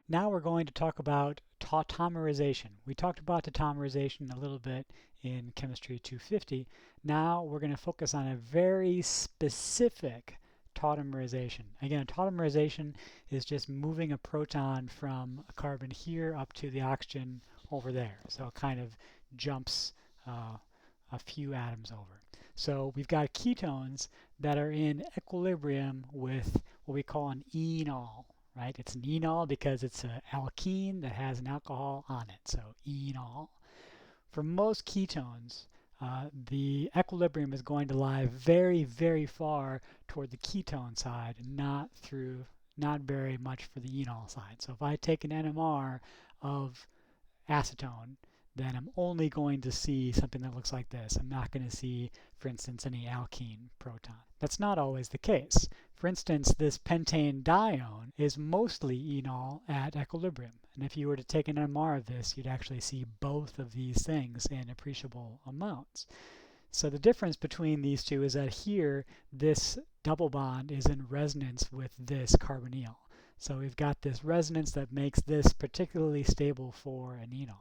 Now we're going to talk about tautomerization. We talked about tautomerization a little bit in Chemistry 250. Now we're going to focus on a very specific tautomerization. Again, tautomerization is just moving a proton from a carbon here up to the oxygen over there. So it kind of jumps a few atoms over. So we've got ketones that are in equilibrium with what we call an enol. Right? It's an enol because it's an alkene that has an alcohol on it, so enol. For most ketones, the equilibrium is going to lie very, very far toward the ketone side, not very much for the enol side. So if I take an NMR of acetone, then I'm only going to see something that looks like this. I'm not going to see, for instance, any alkene proton. That's not always the case. For instance, this pentane dione is mostly enol at equilibrium. And if you were to take an NMR of this, you'd actually see both of these things in appreciable amounts. So the difference between these two is that here, this double bond is in resonance with this carbonyl. So we've got this resonance that makes this particularly stable for an enol.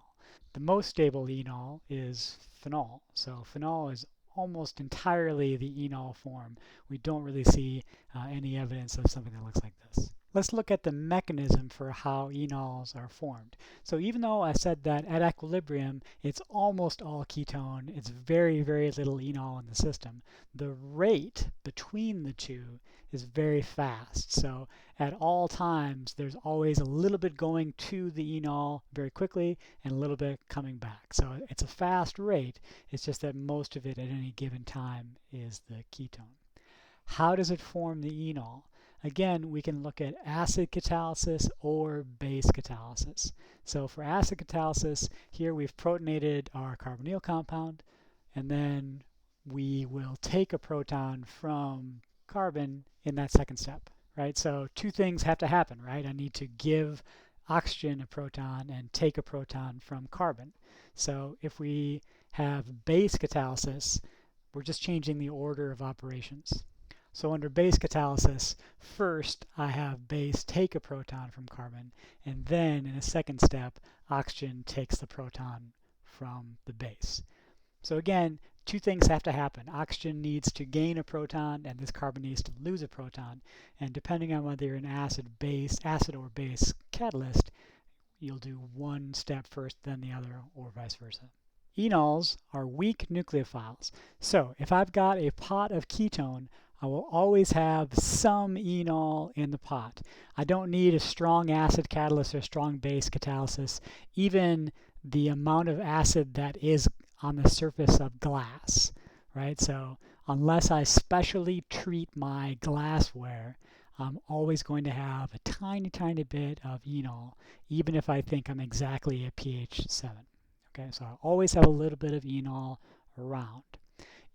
The most stable enol is phenol. So phenol is almost entirely the enol form. We don't really see any evidence of something that looks like this. Let's look at the mechanism for how enols are formed. So even though I said that at equilibrium it's almost all ketone, it's very, very little enol in the system, the rate between the two is very fast. So at all times there's always a little bit going to the enol very quickly and a little bit coming back. So it's a fast rate, it's just that most of it at any given time is the ketone. How does it form the enol? Again, we can look at acid catalysis or base catalysis. So for acid catalysis, here we've protonated our carbonyl compound, and then we will take a proton from carbon in that second step, right? So two things have to happen, right? I need to give oxygen a proton and take a proton from carbon. So if we have base catalysis, we're just changing the order of operations. So under base catalysis, first I have base take a proton from carbon, and then in a second step, oxygen takes the proton from the base. So again, two things have to happen. Oxygen needs to gain a proton, and this carbon needs to lose a proton. And depending on whether you're an acid or base catalyst, you'll do one step first, then the other, or vice versa. Enols are weak nucleophiles. So if I've got a pot of ketone, I will always have some enol in the pot. I don't need a strong acid catalyst or strong base catalysis. Even the amount of acid that is on the surface of glass, right? So unless I specially treat my glassware, I'm always going to have a tiny, tiny bit of enol, even if I think I'm exactly at pH 7. Okay, so I always have a little bit of enol around.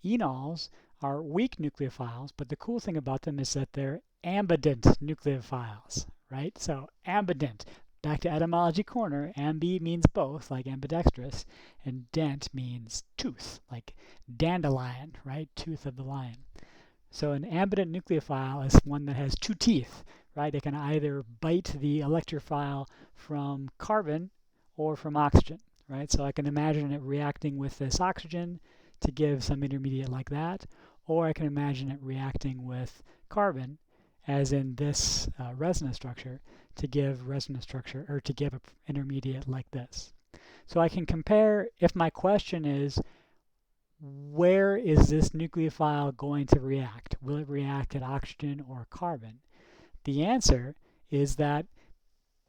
Enols are weak nucleophiles, but the cool thing about them is that they're ambident nucleophiles, right? So ambident, back to etymology corner, ambi means both, like ambidextrous, and dent means tooth, like dandelion, right? Tooth of the lion. So an ambident nucleophile is one that has two teeth, right? It can either bite the electrophile from carbon or from oxygen, right? So I can imagine it reacting with this oxygen to give some intermediate like that, or I can imagine it reacting with carbon, as in this resonance structure, to give resonance structure, or to give an intermediate like this. So I can compare, if my question is, where is this nucleophile going to react? Will it react at oxygen or carbon? The answer is that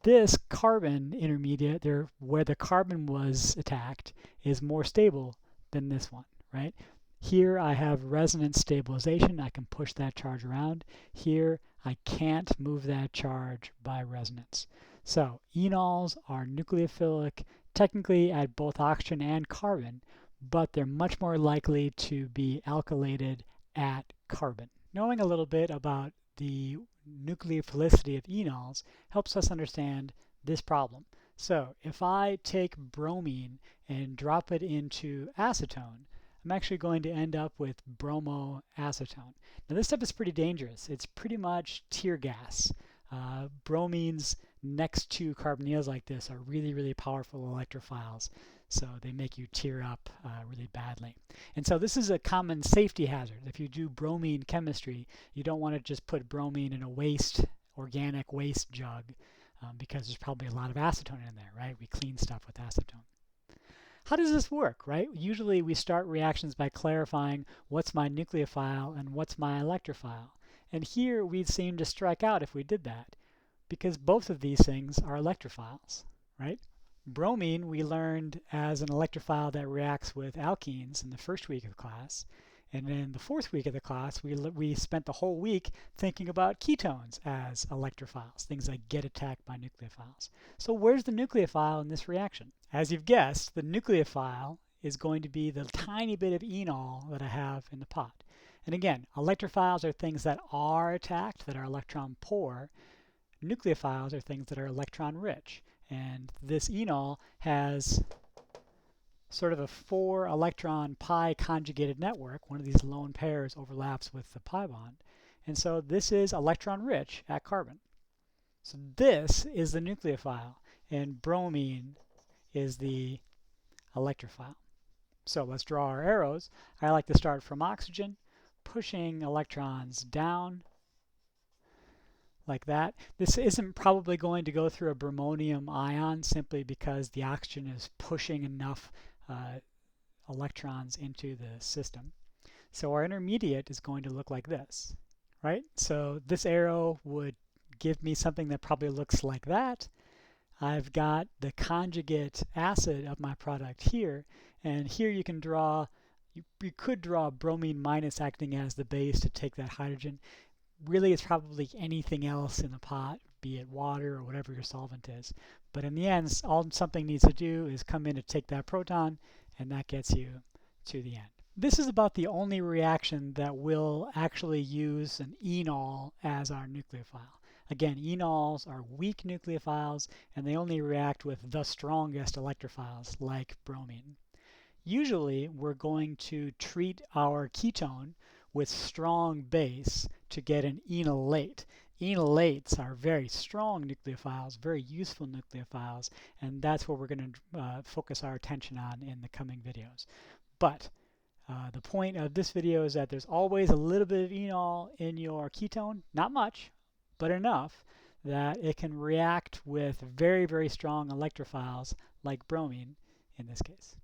this carbon intermediate, where the carbon was attacked, is more stable than this one, right? Here I have resonance stabilization. I can push that charge around. Here I can't move that charge by resonance. So enols are nucleophilic technically at both oxygen and carbon, but they're much more likely to be alkylated at carbon. Knowing a little bit about the nucleophilicity of enols helps us understand this problem. So if I take bromine and drop it into acetone, I'm actually going to end up with bromoacetone. Now this stuff is pretty dangerous. It's pretty much tear gas. Bromines next to carbonyls like this are really, really powerful electrophiles. So they make you tear up really badly. And so this is a common safety hazard. If you do bromine chemistry, you don't want to just put bromine in a organic waste jug because there's probably a lot of acetone in there, right? We clean stuff with acetone. How does this work, right? Usually we start reactions by clarifying what's my nucleophile and what's my electrophile. And here we'd seem to strike out if we did that, because both of these things are electrophiles, right? Bromine we learned as an electrophile that reacts with alkenes in the first week of class. And in the fourth week of the class, we spent the whole week thinking about ketones as electrophiles, things that get attacked by nucleophiles. So where's the nucleophile in this reaction? As you've guessed, the nucleophile is going to be the tiny bit of enol that I have in the pot. And again, electrophiles are things that are attacked, that are electron poor. Nucleophiles are things that are electron rich. And this enol has sort of a 4-electron pi conjugated network. One of these lone pairs overlaps with the pi bond. And so this is electron rich at carbon. So this is the nucleophile, and bromine is the electrophile. So let's draw our arrows. I like to start from oxygen, pushing electrons down like that. This isn't probably going to go through a bromonium ion simply because the oxygen is pushing enough electrons into the system. So our intermediate is going to look like this, right? So this arrow would give me something that probably looks like that. I've got the conjugate acid of my product here, and here you can draw, you could draw bromine minus acting as the base to take that hydrogen. Really, it's probably anything else in the pot, be it water or whatever your solvent is. But in the end, all something needs to do is come in to take that proton, and that gets you to the end. This is about the only reaction that will actually use an enol as our nucleophile. Again, enols are weak nucleophiles, and they only react with the strongest electrophiles, like bromine. Usually, we're going to treat our ketone with strong base to get an enolate. Enolates are very strong nucleophiles, very useful nucleophiles, and that's what we're going to focus our attention on in the coming videos. But the point of this video is that there's always a little bit of enol in your ketone, not much, but enough that it can react with very, very strong electrophiles like bromine in this case.